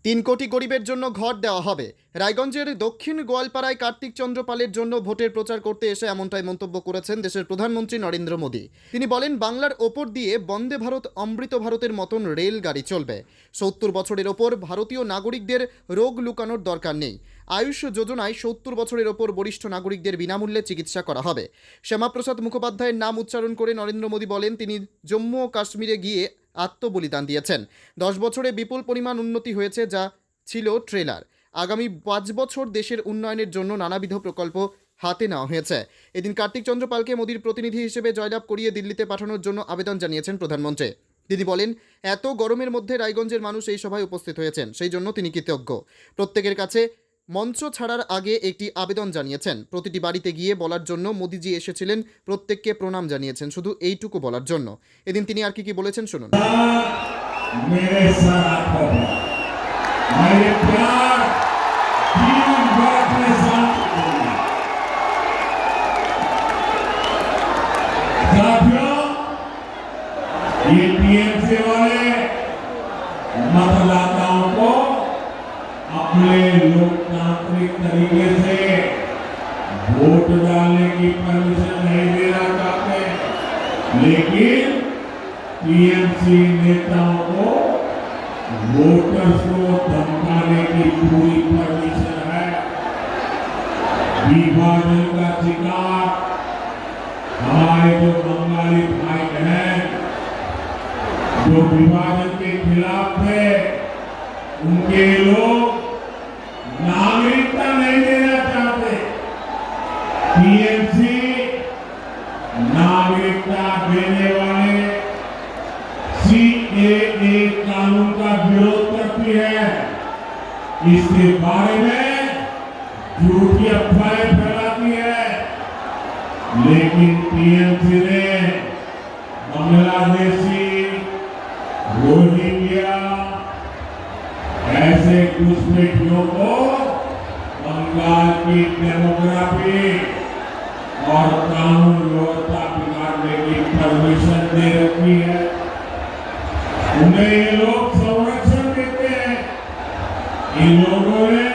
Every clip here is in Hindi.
3 কোটি গরিবের জন্য ঘর দেওয়া হবে। রায়গঞ্জের দক্ষিণ গোয়ালপাড়ায় কার্তিক চন্দ্র পালের জন্য ভোটের প্রচার করতে এসে এমনটাই মন্তব্য করেছেন দেশের প্রধানমন্ত্রী নরেন্দ্র মোদী। তিনি বলেন, বাংলার ওপর দিয়ে বন্দে ভারত অমৃত ভারতের মতন রেলগাড়ি চলবে। 70 বছরের ওপর ভারতীয় নাগরিকদের রোগ লুকানোর দরকার নেই। আয়ুষ যোজনায় 70 বছরের ওপর বরিষ্ঠ নাগরিকদের বিনামূল্যে চিকিৎসা করা হবে। শ্যামাপ্রসাদ মুখোপাধ্যায়ের নাম উচ্চারণ করে নরেন্দ্র মোদী বলেন, তিনি জম্মু ও কাশ্মীরে গিয়ে আত্মবলিদান দিয়েছেন। 10 বছরে বিপুল পরিমাণ উন্নতি হয়েছে, যা ছিল ট্রেলার। আগামী 5 বছর দেশের উন্নয়নের জন্য নানাবিধ প্রকল্প হাতে নেওয়া হয়েছে। এদিন কার্তিক চন্দ্র পালকে মোদীর প্রতিনিধি হিসেবে জয়লাভ করিয়ে দিল্লিতে পাঠানোর জন্য আবেদন জানিয়েছেন প্রধানমন্ত্রী। তিনি বলেন, এত গরমের মধ্যে রায়গঞ্জের মানুষ এই সভায় উপস্থিত হয়েছেন, সেই জন্য তিনি কৃতজ্ঞ। প্রত্যেকের কাছে মঞ্চ ছাড়ার আগে একটি আবেদন জানিয়েছেন। প্রতিটি বাড়িতে গিয়ে বলার জন্য মোদিজি এসেছিলেন, প্রত্যেককে প্রণাম জানিয়েছেন, শুধু এইটুকু বলার জন্য। এদিন তিনি আর কি বলেছেন শুনুন। ये टीएमसी वाले मतदाताओं को अपने लोकतांत्रिक तरीके से वोट डालने की परमिशन नहीं देना चाहते, लेकिन टीएमसी नेताओं को वोटर्स को धमकाने की पूरी परमिशन है। विभाजन का शिकार हमारे जो बंगाली भाई बहन जो विभाजन के खिलाफ थे, उनके लोग नागरिकता नहीं देना चाहते। टीएमसी नागरिकता देने वाले सीएए कानून का विरोध करती है। इसके बारे में झूठी अफवाहें फैलाती है, लेकिन टीएमसी ने बांग्लादेशी, रोहिंग्या ऐसे घुसपैठियों को बंगाल की डेमोग्राफी और कानून व्यवस्था बिगाड़ने की परमिशन दे रखी है। उन्हें ये लोग संरक्षण देते हैं। इन लोगों ने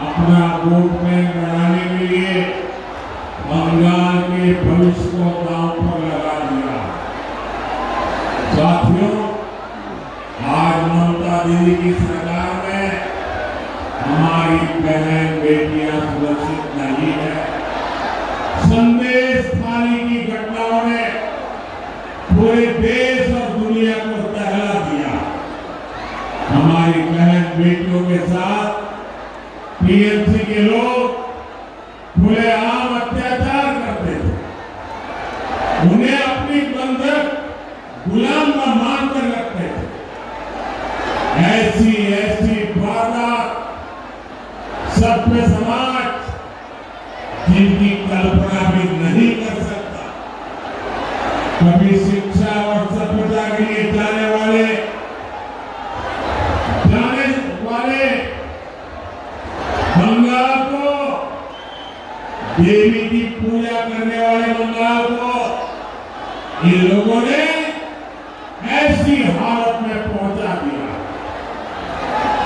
अपना वोट बैंक बढ़ाने के लिए बंगाल के भविष्य को दांव पर लगा दिया। साथियों, आज ममता दीदी की सरकार में हमारी बहन बेटियां सुरक्षित नहीं है। संदेश थाली की घटनाओं ने पूरे देश और दुनिया को दहला दिया। हमारी बहन बेटियों के साथ टीएमसी के लोग खुलेआम अत्याचार करते थे, उन्हें अपनी बंधक गुलाम का मानकर रखते थे। ऐसी वारदात सभ्य समाज जिनकी कल्पना भी नहीं कर सकता। कभी शिक्षा और सभ्यता के लिए जाने वाले बंगाल को, देवी की पूजा करने वाले बंगाल को इन लोगों ने ऐसी हालत में पहुंचा दिया।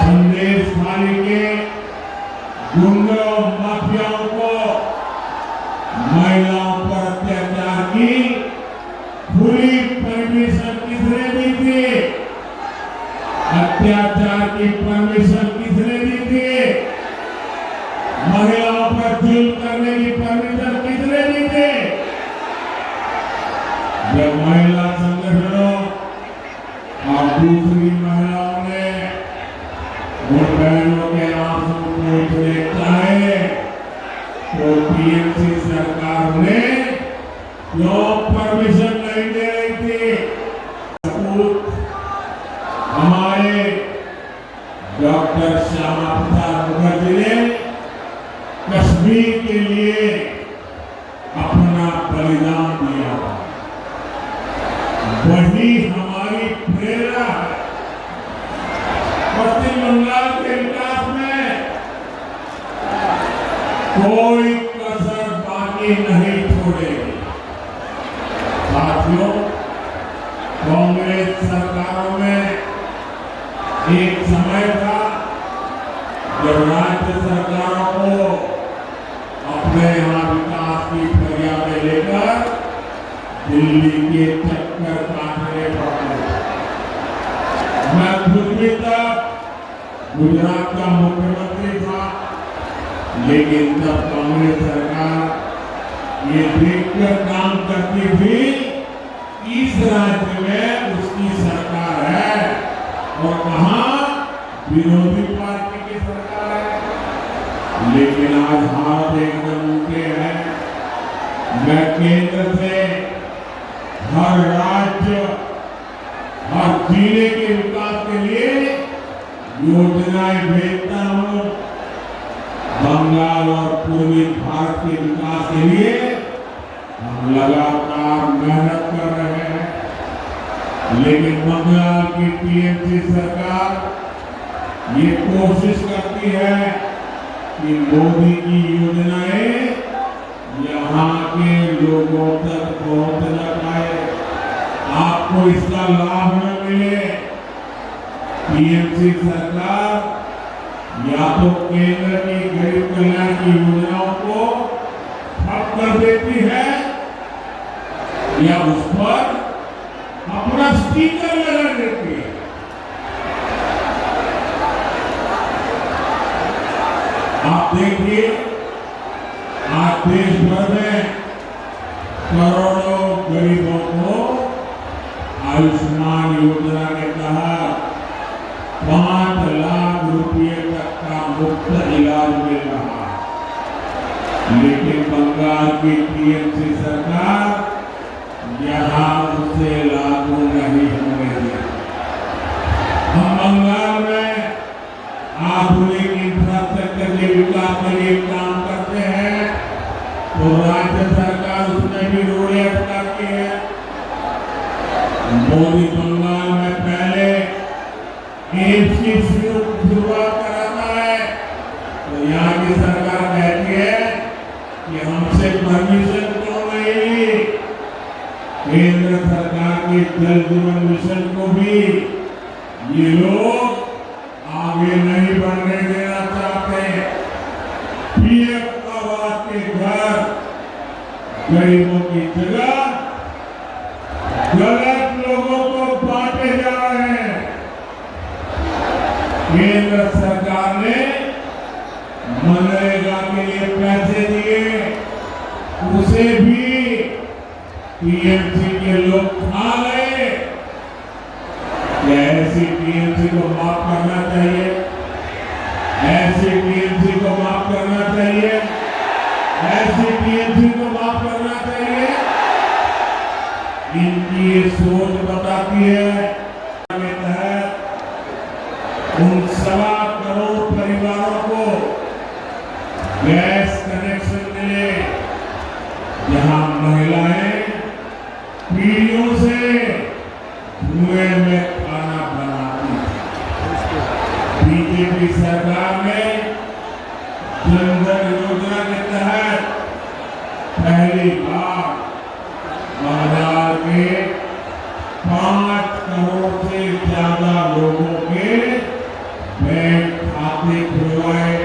संदेश थाली के गुंडों माफियाओं को महिलाओं पर अत्याचार की पूरी परमिशन किसने दी थी? अत्याचार की परमिशन किसने दी थी? महिलाओं पर जुल्म करने की परमिशन किसने दी थी? जब महिला संगठनों और दूसरी महिलाओं ने उन बहनों के आंसू पोंछने चाहे, तो टीएमसी सरकार ने क्यों परमिशन नहीं दे रही थी? हमारे डॉक्टर श्यामाप्रसाद मुखर्जी ने कश्मीर के लिए अपना बलिदान दिया, वही हमारी प्रेरणा है। पश्चिम बंगाल के विकास में कोई कसर बाकी नहीं छोड़ेगी। साथियों, कांग्रेस सरकारों में एक समय था जब राज्य सरकारों को अपने यहाँ विकास की फरियादें लेकर दिल्ली के चक्कर काटने पड़ते थे। मैं खुद भी तब गुजरात का मुख्यमंत्री था, लेकिन तब कांग्रेस सरकार ये देखकर काम करती थी इस राज्य में उसकी सरकार है और कहां विरोधी पार्टी की सरकार है। लेकिन आज हाथ एकदम उल्टे हैं। मैं केंद्र से हर राज्य हर जिले के विकास के लिए योजनाएं भेजता हूं। बंगाल और पूर्वी भारत के विकास के लिए हम लगातार मेहनत कर रहे हैं। लेकिन बंगाल की टीएमसी सरकार ये कोशिश करती है कि मोदी की योजनाएं यहाँ के लोगों तक पहुंच न पाए, आपको इसका लाभ न मिले। टीएमसी सरकार या तो केंद्र की गरीब कल्याण की योजनाओं को ठप कर देती है या उस पर अपना स्टिकर लगा देती है। आप देखिए आज देश भर में करोड़ों गरीबों को आयुष्मान योजना के तहत 5 लाख रुपए तक का मुफ्त इलाज मिल रहा है। लेकिन बंगाल की टीएमसी सरकार यहाँ उसे लागू नहीं होने दी। हम बंगाल में आधुनिक इंफ्रास्ट्रक्चर के विकास के लिए काम करते हैं तो राज्य सरकार उसमें भी रोड़े अटकाती है। मोदी बंगाल में पहले एम्स की शुरुआत कराता है तो यहाँ की सरकार कहती है कि हमसे परमिशन क्यों नहीं ली। केंद्र सरकार के जल जीवन मिशन को भी ये लोग आगे नहीं बढ़ने देना चाहते। पीएम आवास के घर गरीबों की जगह गलत लोगों को बांटे जा रहे हैं। केंद्र सरकार ने मनरेगा के लिए पैसे दिए, उसे भी टीएमसी के लोग खा गए। ऐसी टीएमसी को माफ करना चाहिए, ऐसी टीएमसी को माफ करना चाहिए, ऐसी टीएमसी को माफ करना चाहिए। इनकी ये सोच बताती है उन 1.25 करोड़ परिवारों को गैस कनेक्शन मिले जहां महिलाएं पीढ़ियों से धुएं में खाना बनाती थी। बीजेपी सरकार ने जन धन योजना के तहत पहली बार बंगाल के 5 करोड़ से ज्यादा लोगों के बैंक खाते खुलवाए।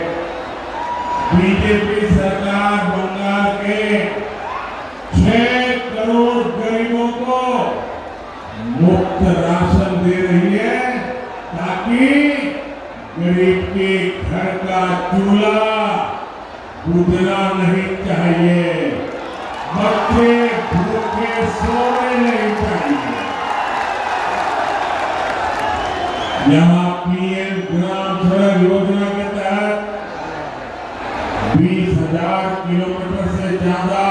बीजेपी सरकार बंगाल के 6 करोड़ गरीबों को मुफ्त राशन दे रही है ताकि गरीब के घर का चूल्हा बुझना नहीं चाहिए, बच्चे भूखे सोने नहीं चाहिए। यहाँ पीएम ग्राम सड़क योजना के तहत 20,000 किलोमीटर से ज्यादा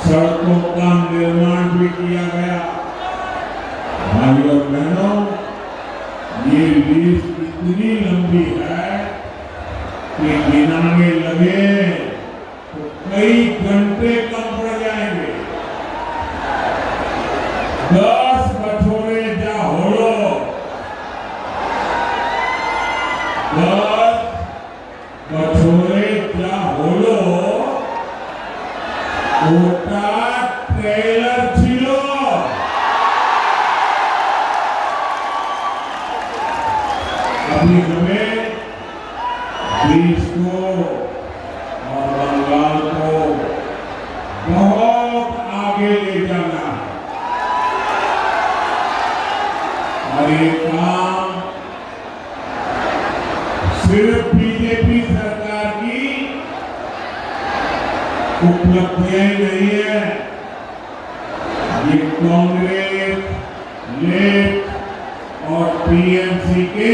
सड़कों का निर्माण भी किया गया। भाई और बहनों, ये लिस्ट इतनी लंबी है कि गिनाने लगे तो कई घंटे कम पड़ जाएंगे। 10 बछोरे जा होलो, 10 बछोरे जा होलो, ओटा ट्रेलर छिलो। अभी हमें देश को और बंगाल को बहुत आगे ले जाना है और ये काम सिर्फ बीजेपी सरकार की उपलब्धियां नहीं है, ये कांग्रेस, लेफ्ट और टीएमसी के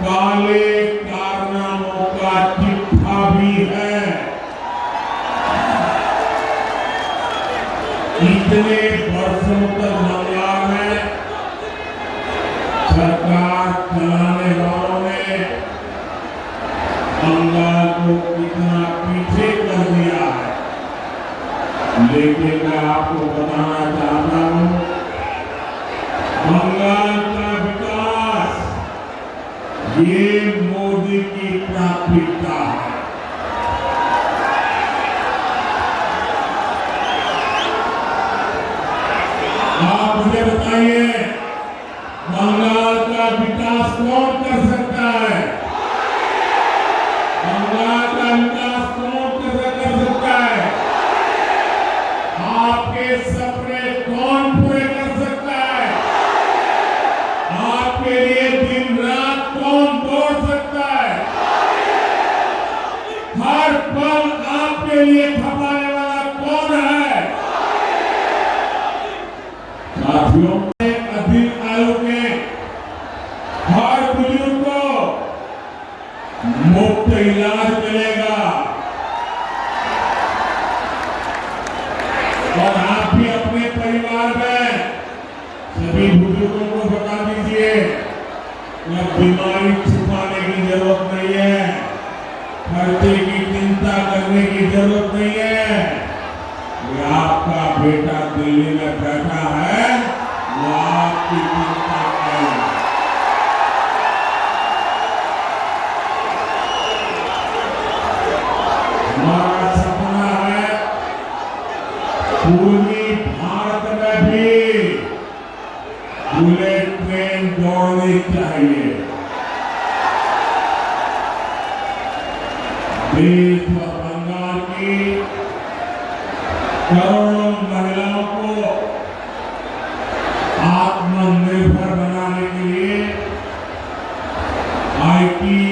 काले कारनामों का चिट्ठा भी है। इतने वर्षों तक बंगाल में सरकार चलाने वालों ने बंगाल को कितना पीछे कर दिया है, लेकिन मैं आपको बताना चाहता हूं बंगाल का विकास ये मोदी की प्राथमिकता है। आप मुझे बताइए बंगाल का विकास कौन कर सकता है? बंगाल का विकास कौन कर सकता है? आपके सपने कौन पूरे कर सकता है? आपके लिए दिन रात कौन दौड़ सकता है? हर पल आपके लिए खपाने वाला कौन है? साथियों, अधिक आयु के हर बुजुर्ग को मुफ्त इलाज मिलेगा और आप भी अपने परिवार में सभी बुजुर्गों को बता दीजिए कि अब बीमारी छुपाने की जरूरत नहीं है, खर्चे की चिंता करने की जरूरत नहीं है। ये आपका बेटा दिल्ली में बैठा है, वो आपकी चिंता करेगा। हमारा सपना है पूरी भारत में भी बुलेट ट्रेन दौड़नी चाहिए। देश और बंगाल की करोड़ों महिलाओं को आत्मनिर्भर बनाने के लिए आईटी,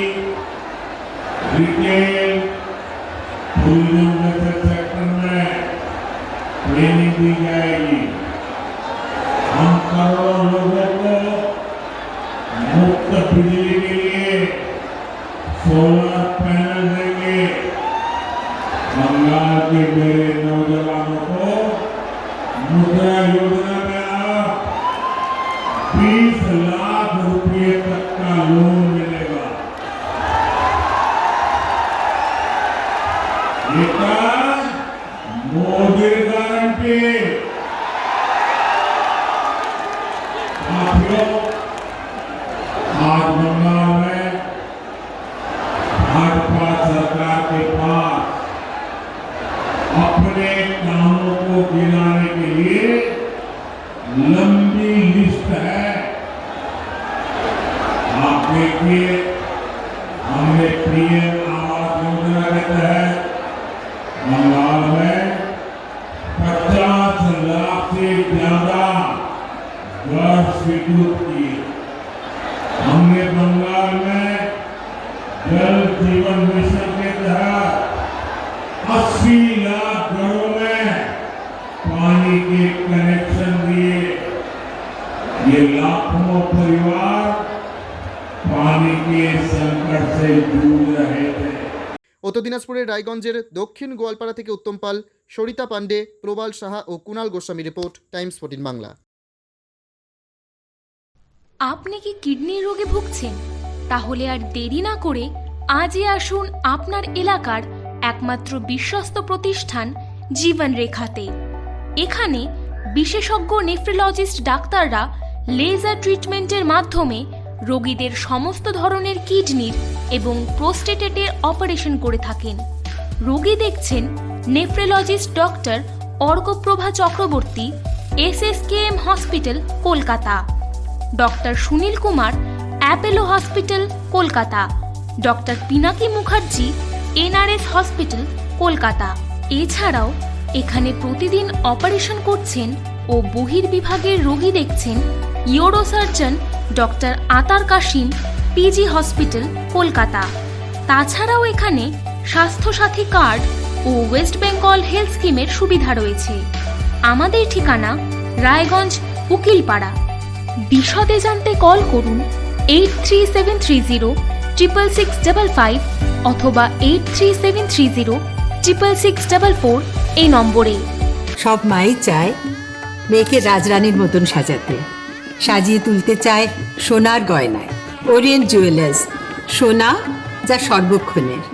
रिटेल, टूरिज्म जैसे सेक्टर में ट्रेनिंग दी जाएगी। हम करोड़ों लोगों को मुफ्त बिजली के लिए सोलर पैनल देंगे। बंगाल के मेरे नौजवानों को मुद्रा योजना में अब 20 लाख रुपए तक का लोन मिलेगा। ये मोदी गारंटी। साथियों, आज बंगाल में भाजपा सरकार के पास अपने कामों को गिनाने के लिए लंबी लिस्ट है। आप देखिए, हमने पीएम आवास योजना के तहत बंगाल में 50 लाख से ज्यादा घर स्वीकृत किए। हमने बंगाल में जल जीवन मिशन के तहत 80 लाख घरों में पानी के कनेक्शन दिए। ये लाखों परिवार पानी के संकट से जूझ रहे थे। উত্তর দিনাজপুরের রায়গঞ্জের দক্ষিণ গোয়ালপাড়া থেকে উত্তম পাল, সরিতা পান্ডে, প্রবাল সাহা ও কুণাল গোস্বামী রিপোর্ট, টাইমস 14 বাংলা। আপনি কি কিডনি রোগে ভুগছেন? তাহলে আর দেরি না করে আজই আসুন আপনার এলাকার একমাত্র বিশ্বস্ত প্রতিষ্ঠান জীবন রেখাতে। এখানে বিশেষজ্ঞ নেফ্রোলজিস্ট ডাক্তাররা লেজার ট্রিটমেন্টের মাধ্যমে রোগীদের সমস্ত ধরনের কিডনির এবং প্রোস্টেটেটের অপারেশন করে থাকেন। রোগী দেখছেন nephrologist doctor Arkaprava Chakraborty, SSKM hospital, Kolkata. Doctor Sunil Kumar, Apollo hospital Kolkata, doctor Pinaki Mukherjee NRS hospital Kolkata. এছাড়াও এখানে প্রতিদিন অপারেশন করছেন ও বহির্বিভাগের রোগী দেখছেন ইউরোসার্জন ডক্টর আতার কাশিম পিজি হসপিটাল কলকাতা। তাছাড়াও এখানে স্বাস্থ্যসাথী কার্ড ও ওয়েস্ট বেঙ্গল হেলথ স্কিমের সুবিধা রয়েছে। আমাদের ঠিকানা রায়গঞ্জ উকিলপাড়া। বিশদে জানতে কল করুন 8373066655 অথবা 8373066644 এই নম্বরে। সব মাই চায় মেয়েকে রাজরানীর মতন সাজাতে, সাজিয়ে তুলতে চায় সোনার গয়নায়। ওরিয়েন্ট জুয়েলার্স, সোনা যা সর্বক্ষণের।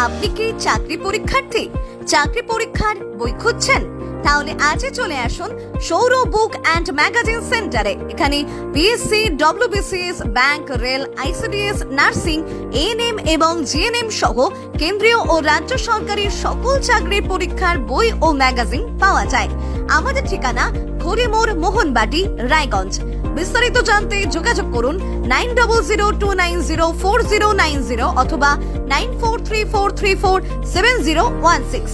আপনি কি চাকরি পরীক্ষার্থী? চাকরি পরীক্ষার বই খুঁজছেন? তাহলে আজই চলে আসুন সৌর বুক অ্যান্ড ম্যাগাজিন সেন্টারে। এখানে BSc, WBCS, bank, rail, ICDS, nursing, ANM এবং জিএনএম সহ কেন্দ্রীয় ও রাজ্য সরকারের সকল চাকরির পরীক্ষার বই ও ম্যাগাজিন পাওয়া যায়। আমাদের ঠিকানা ঘড়িমোড়, মোহনবাটি, রায়গঞ্জ। বিস্তারিত জানতে যোগাযোগ করুন 9002904090 অথবা 9434347016।